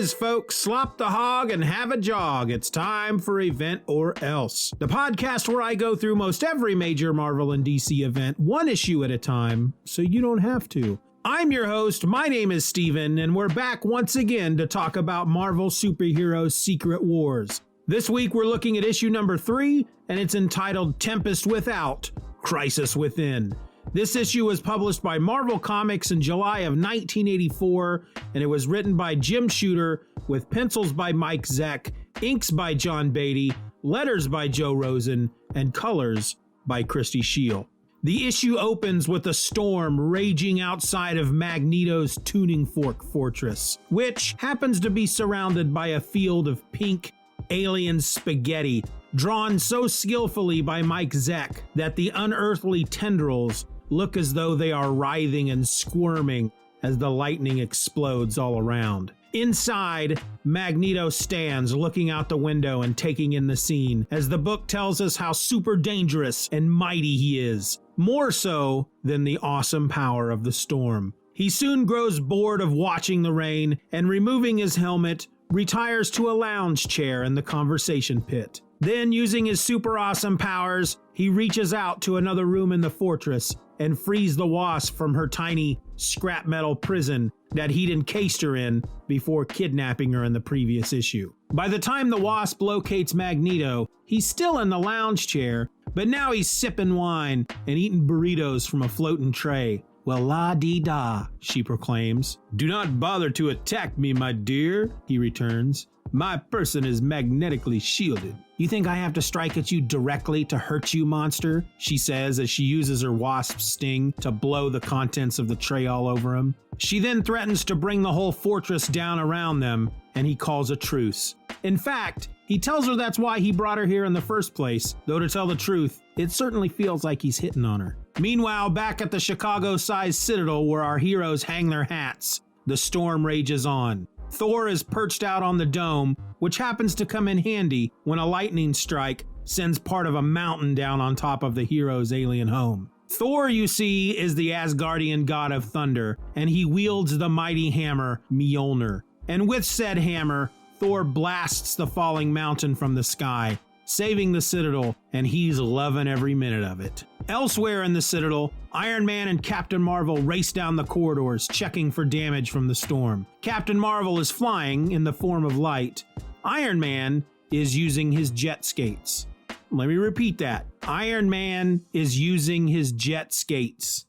is, folks. Slop the hog and have a jog. It's time for Event or Else, the podcast where I go through most every major Marvel and DC event, one issue at a time, so you don't have to. I'm your host, my name is Steven, and we're back once again to talk about Marvel Superheroes Secret Wars. This week we're looking at issue number 3, and it's entitled Tempest Without, Crisis Within. This issue was published by Marvel Comics in July of 1984, and it was written by Jim Shooter, with pencils by Mike Zeck, inks by John Beatty, letters by Joe Rosen, and colors by Christy Scheele. The issue opens with a storm raging outside of Magneto's Tuning Fork Fortress, which happens to be surrounded by a field of pink alien spaghetti, drawn so skillfully by Mike Zeck that the unearthly tendrils look as though they are writhing and squirming as the lightning explodes all around. Inside, Magneto stands looking out the window and taking in the scene as the book tells us how super dangerous and mighty he is, more so than the awesome power of the storm. He soon grows bored of watching the rain and, removing his helmet, retires to a lounge chair in the conversation pit. Then, using his super awesome powers, he reaches out to another room in the fortress and frees the Wasp from her tiny scrap metal prison that he'd encased her in before kidnapping her in the previous issue. By the time the Wasp locates Magneto, he's still in the lounge chair, but now he's sipping wine and eating burritos from a floating tray. "Well, la-dee-da," she proclaims. "Do not bother to attack me, my dear," he returns. "My person is magnetically shielded." "You think I have to strike at you directly to hurt you, monster?" she says as she uses her wasp sting to blow the contents of the tray all over him. She then threatens to bring the whole fortress down around them, and he calls a truce. In fact, he tells her that's why he brought her here in the first place, though to tell the truth, it certainly feels like he's hitting on her. Meanwhile, back at the Chicago-sized Citadel where our heroes hang their hats, the storm rages on. Thor is perched out on the dome, which happens to come in handy when a lightning strike sends part of a mountain down on top of the hero's alien home. Thor, you see, is the Asgardian god of thunder, and he wields the mighty hammer Mjolnir. And with said hammer, Thor blasts the falling mountain from the sky, saving the Citadel, and he's loving every minute of it. Elsewhere in the Citadel, Iron Man and Captain Marvel race down the corridors, checking for damage from the storm. Captain Marvel is flying in the form of light. Iron Man is using his jet skates. Let me repeat that. Iron Man is using his jet skates.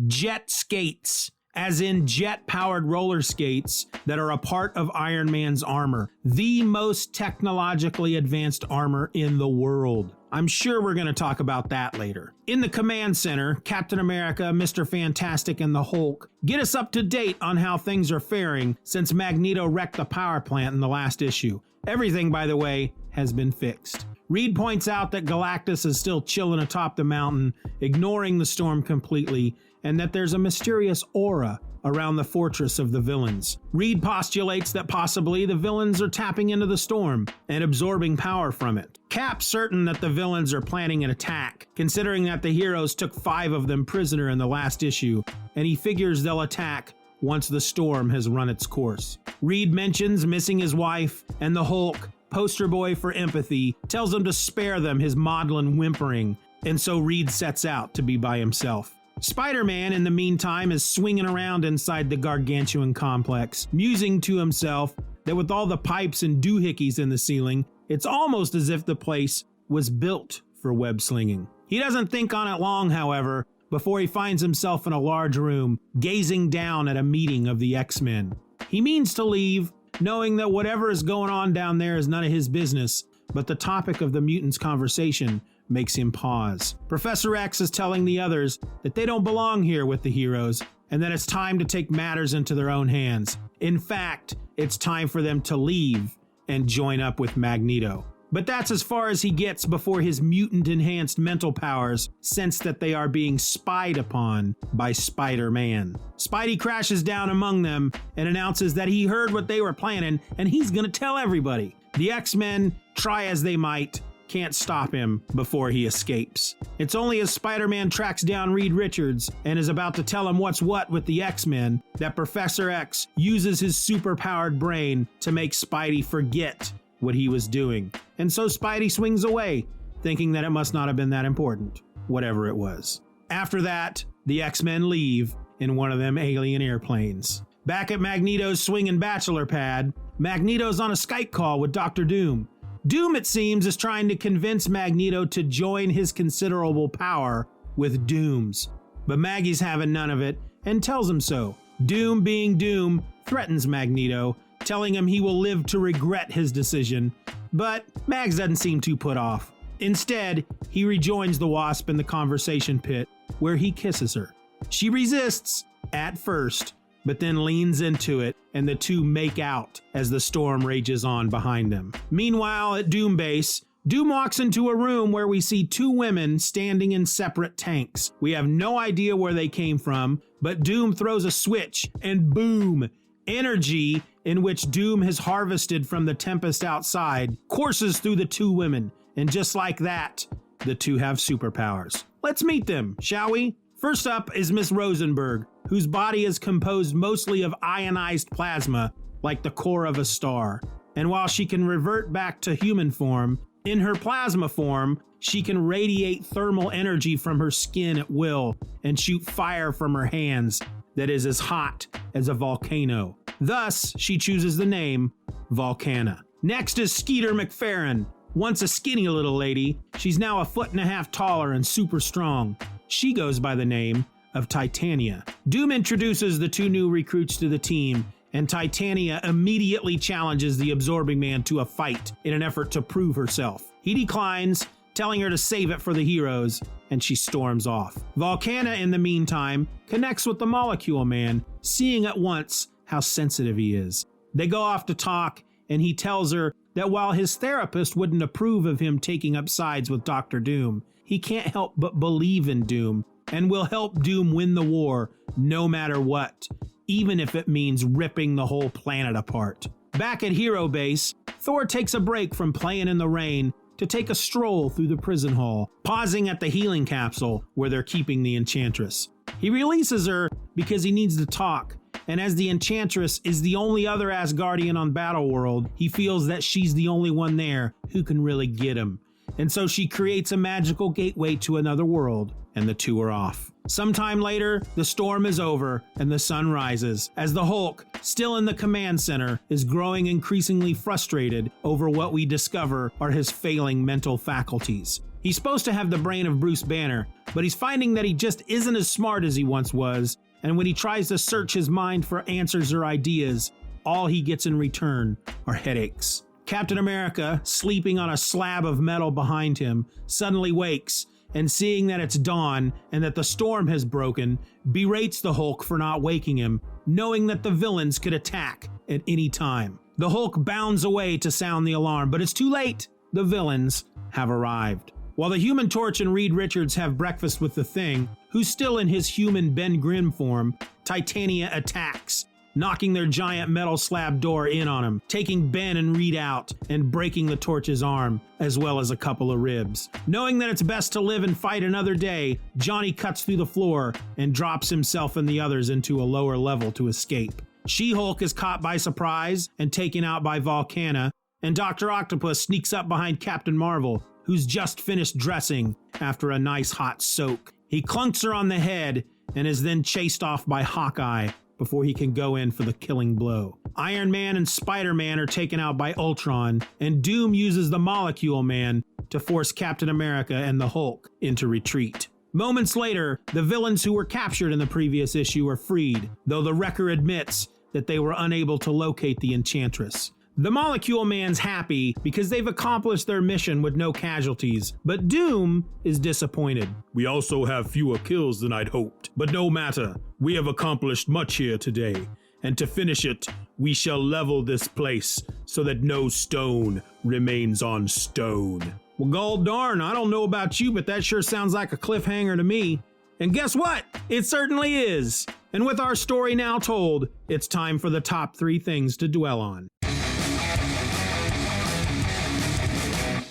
Jet skates, as in jet-powered roller skates that are a part of Iron Man's armor. The most technologically advanced armor in the world. I'm sure we're going to talk about that later. In the command center, Captain America, Mr. Fantastic, and the Hulk get us up to date on how things are faring since Magneto wrecked the power plant in the last issue. Everything, by the way, has been fixed. Reed points out that Galactus is still chilling atop the mountain, ignoring the storm completely, and that there's a mysterious aura around the fortress of the villains. Reed postulates that possibly the villains are tapping into the storm and absorbing power from it. Cap's certain that the villains are planning an attack, considering that the heroes took 5 of them prisoner in the last issue, and he figures they'll attack once the storm has run its course. Reed mentions missing his wife, and the Hulk, poster boy for empathy, tells him to spare them his maudlin whimpering, and so Reed sets out to be by himself. Spider-Man, in the meantime, is swinging around inside the gargantuan complex, musing to himself that with all the pipes and doohickeys in the ceiling, it's almost as if the place was built for web slinging. He doesn't think on it long, however, before he finds himself in a large room, gazing down at a meeting of the X-Men. He means to leave, knowing that whatever is going on down there is none of his business, but the topic of the mutants' conversation makes him pause. Professor X is telling the others that they don't belong here with the heroes, and that it's time to take matters into their own hands. In fact, it's time for them to leave and join up with Magneto. But that's as far as he gets before his mutant-enhanced mental powers sense that they are being spied upon by Spider-Man. Spidey crashes down among them and announces that he heard what they were planning and he's gonna tell everybody. The X-Men, try as they might, can't stop him before he escapes. It's only as Spider-Man tracks down Reed Richards and is about to tell him what's what with the X-Men that Professor X uses his superpowered brain to make Spidey forget what he was doing. And so Spidey swings away, thinking that it must not have been that important, whatever it was. After that, the X-Men leave in one of them alien airplanes. Back at Magneto's swinging bachelor pad, Magneto's on a Skype call with Dr. Doom. Doom, it seems, is trying to convince Magneto to join his considerable power with Doom's. But Maggie's having none of it and tells him so. Doom, being Doom, threatens Magneto, telling him he will live to regret his decision. But Mags doesn't seem too put off. Instead, he rejoins the Wasp in the conversation pit, where he kisses her. She resists at first, but then leans into it, and the two make out as the storm rages on behind them. Meanwhile, at Doom Base, Doom walks into a room where we see two women standing in separate tanks. We have no idea where they came from, but Doom throws a switch, and boom! Energy, in which Doom has harvested from the Tempest outside, courses through the two women, and just like that, the two have superpowers. Let's meet them, shall we? First up is Miss Rosenberg, whose body is composed mostly of ionized plasma, like the core of a star. And while she can revert back to human form, in her plasma form, she can radiate thermal energy from her skin at will and shoot fire from her hands that is as hot as a volcano. Thus, she chooses the name Volcana. Next is Skeeter Mcferron. Once a skinny little lady, she's now 1.5 feet taller and super strong. She goes by the name of Titania. Doom introduces the two new recruits to the team, and Titania immediately challenges the Absorbing Man to a fight in an effort to prove herself. He declines, telling her to save it for the heroes, and she storms off. Volcana, in the meantime, connects with the Molecule Man, seeing at once how sensitive he is. They go off to talk, and he tells her that while his therapist wouldn't approve of him taking up sides with Dr. Doom, he can't help but believe in Doom and will help Doom win the war no matter what, even if it means ripping the whole planet apart. Back at Hero Base, Thor takes a break from playing in the rain to take a stroll through the prison hall, pausing at the healing capsule where they're keeping the Enchantress. He releases her because he needs to talk, and as the Enchantress is the only other Asgardian on Battleworld, he feels that she's the only one there who can really get him. And so she creates a magical gateway to another world, and the two are off. Sometime later, the storm is over and the sun rises as the Hulk, still in the command center, is growing increasingly frustrated over what we discover are his failing mental faculties. He's supposed to have the brain of Bruce Banner, but he's finding that he just isn't as smart as he once was, and when he tries to search his mind for answers or ideas, all he gets in return are headaches. Captain America, sleeping on a slab of metal behind him, suddenly wakes, and seeing that it's dawn and that the storm has broken, berates the Hulk for not waking him, knowing that the villains could attack at any time. The Hulk bounds away to sound the alarm, but it's too late. The villains have arrived. While the Human Torch and Reed Richards have breakfast with the Thing, who's still in his human Ben Grimm form, Titania attacks, knocking their giant metal slab door in on him, taking Ben and Reed out and breaking the Torch's arm, as well as a couple of ribs. Knowing that it's best to live and fight another day, Johnny cuts through the floor and drops himself and the others into a lower level to escape. She-Hulk is caught by surprise and taken out by Volcana, and Dr. Octopus sneaks up behind Captain Marvel, who's just finished dressing after a nice hot soak. He clunks her on the head and is then chased off by Hawkeye before he can go in for the killing blow. Iron Man and Spider-Man are taken out by Ultron, and Doom uses the Molecule Man to force Captain America and the Hulk into retreat. Moments later, the villains who were captured in the previous issue are freed, though the Wrecker admits that they were unable to locate the Enchantress. The Molecule Man's happy because they've accomplished their mission with no casualties, but Doom is disappointed. We also have fewer kills than I'd hoped, but no matter. We have accomplished much here today, and to finish it, we shall level this place so that no stone remains on stone. Well, gol darn, I don't know about you, but that sure sounds like a cliffhanger to me. And guess what? It certainly is. And with our story now told, it's time for the top 3 things to dwell on.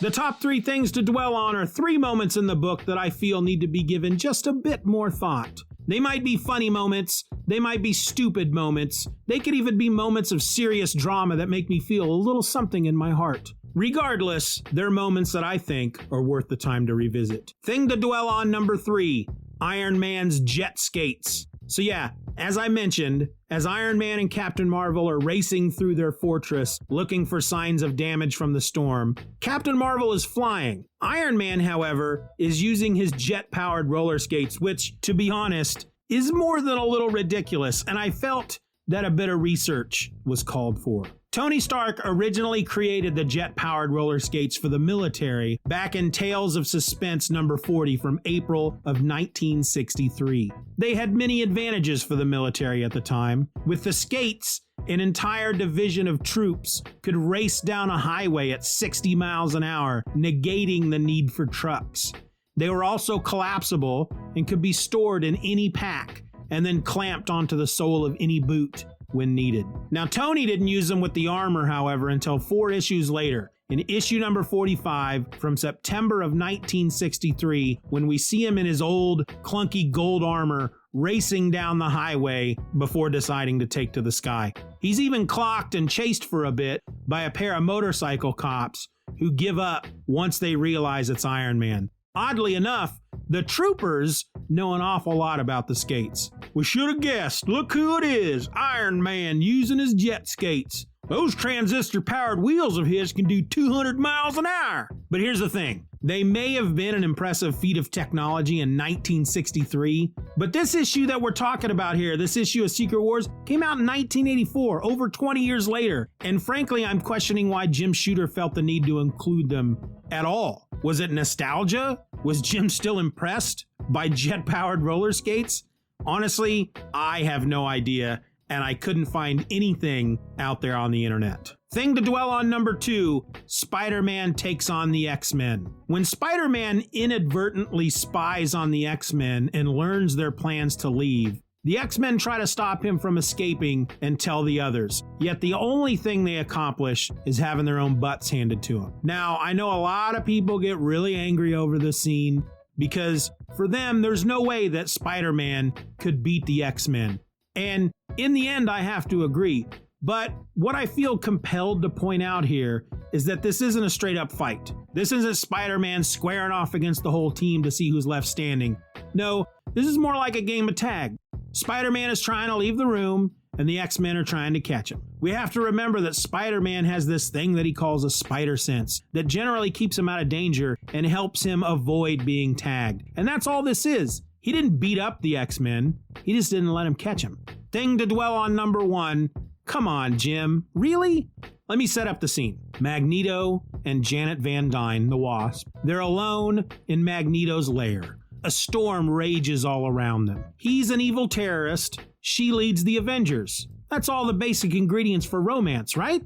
The top 3 things to dwell on are 3 moments in the book that I feel need to be given just a bit more thought. They might be funny moments, they might be stupid moments, they could even be moments of serious drama that make me feel a little something in my heart. Regardless, they're moments that I think are worth the time to revisit. Thing to dwell on number 3, Iron Man's jet skates. So yeah, as I mentioned, as Iron Man and Captain Marvel are racing through their fortress looking for signs of damage from the storm, Captain Marvel is flying. Iron Man, however, is using his jet-powered roller skates, which, to be honest, is more than a little ridiculous, and I felt that a bit of research was called for. Tony Stark originally created the jet-powered roller skates for the military back in Tales of Suspense number 40 from April of 1963. They had many advantages for the military at the time. With the skates, an entire division of troops could race down a highway at 60 miles an hour, negating the need for trucks. They were also collapsible and could be stored in any pack and then clamped onto the sole of any boot when needed. Now, Tony didn't use them with the armor, however, until 4 issues later, in issue number 45 from September of 1963, when we see him in his old, clunky gold armor racing down the highway before deciding to take to the sky. He's even clocked and chased for a bit by a pair of motorcycle cops who give up once they realize it's Iron Man. Oddly enough, the troopers know an awful lot about the skates. We should have guessed. Look who it is. Iron Man using his jet skates. Those transistor-powered wheels of his can do 200 miles an hour. But here's the thing. They may have been an impressive feat of technology in 1963, but this issue that we're talking about here, this issue of Secret Wars, came out in 1984, over 20 years later. And frankly, I'm questioning why Jim Shooter felt the need to include them at all. Was it nostalgia? Was Jim still impressed by jet-powered roller skates? Honestly, I have no idea, and I couldn't find anything out there on the internet. Thing to dwell on number 2, Spider-Man takes on the X-Men. When Spider-Man inadvertently spies on the X-Men and learns their plans to leave, the X-Men try to stop him from escaping and tell the others. Yet the only thing they accomplish is having their own butts handed to them. Now, I know a lot of people get really angry over this scene because for them, there's no way that Spider-Man could beat the X-Men. And in the end, I have to agree. But what I feel compelled to point out here is that this isn't a straight up fight. This isn't Spider-Man squaring off against the whole team to see who's left standing. No, this is more like a game of tag. Spider-Man is trying to leave the room, and the X-Men are trying to catch him. We have to remember that Spider-Man has this thing that he calls a spider sense that generally keeps him out of danger and helps him avoid being tagged. And that's all this is. He didn't beat up the X-Men. He just didn't let him catch him. Thing to dwell on number 1. Come on, Jim. Really? Let me set up the scene. Magneto and Janet Van Dyne, the Wasp, they're alone in Magneto's lair. A storm rages all around them. He's an evil terrorist. She leads the Avengers. That's all the basic ingredients for romance, right?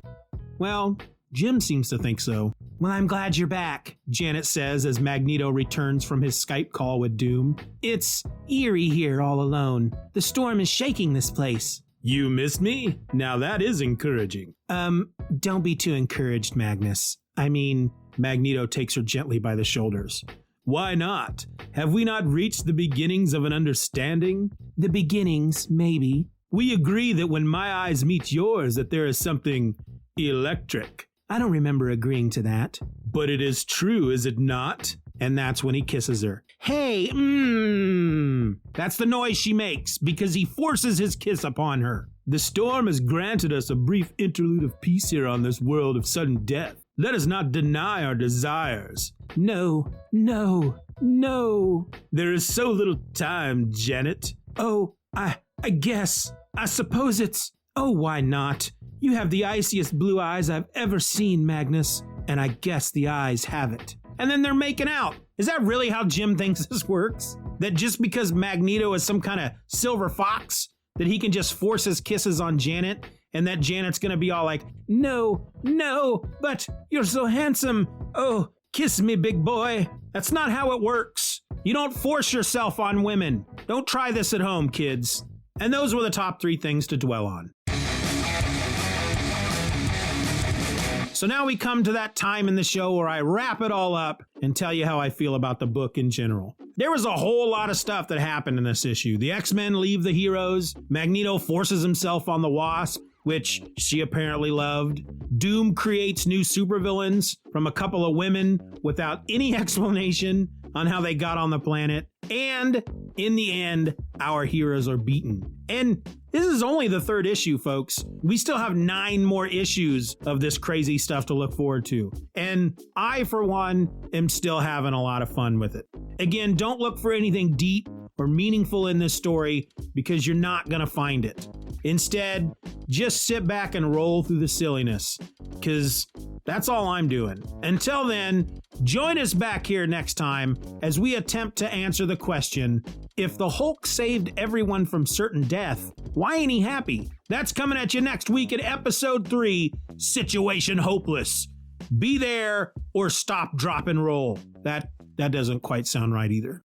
Well, Jim seems to think so. Well, I'm glad you're back, Janet says as Magneto returns from his Skype call with Doom. It's eerie here all alone. The storm is shaking this place. You missed me? Now that is encouraging. Don't be too encouraged, Magnus. I mean, Magneto takes her gently by the shoulders. Why not? Have we not reached the beginnings of an understanding? The beginnings, maybe. We agree that when my eyes meet yours that there is something electric. I don't remember agreeing to that. But it is true, is it not? And that's when he kisses her. Hey, That's the noise she makes because he forces his kiss upon her. The storm has granted us a brief interlude of peace here on this world of sudden death. Let us not deny our desires. No. There is so little time, Janet. Oh, I guess. I suppose it's... Oh, why not? You have the iciest blue eyes I've ever seen, Magnus. And I guess the eyes have it. And then they're making out. Is that really how Jim thinks this works? That just because Magneto is some kind of silver fox, that he can just force his kisses on Janet, and that Janet's gonna be all like, no, but you're so handsome. Oh, kiss me, big boy. That's not how it works. You don't force yourself on women. Don't try this at home, kids. And those were the top 3 things to dwell on. So now we come to that time in the show where I wrap it all up and tell you how I feel about the book in general. There was a whole lot of stuff that happened in this issue. The X-Men leave the heroes. Magneto forces himself on the Wasp, which she apparently loved. Doom creates new supervillains from a couple of women without any explanation on how they got on the planet. And in the end, our heroes are beaten. And this is only the third issue, folks. We still have 9 more issues of this crazy stuff to look forward to. And I, for one, am still having a lot of fun with it. Again, don't look for anything deep or meaningful in this story because you're not going to find it. Instead, just sit back and roll through the silliness, because that's all I'm doing. Until then, join us back here next time as we attempt to answer the question, if the Hulk saved everyone from certain death, why ain't he happy? That's coming at you next week in episode 3, Situation Hopeless. Be there or stop, drop, and roll. That doesn't quite sound right either.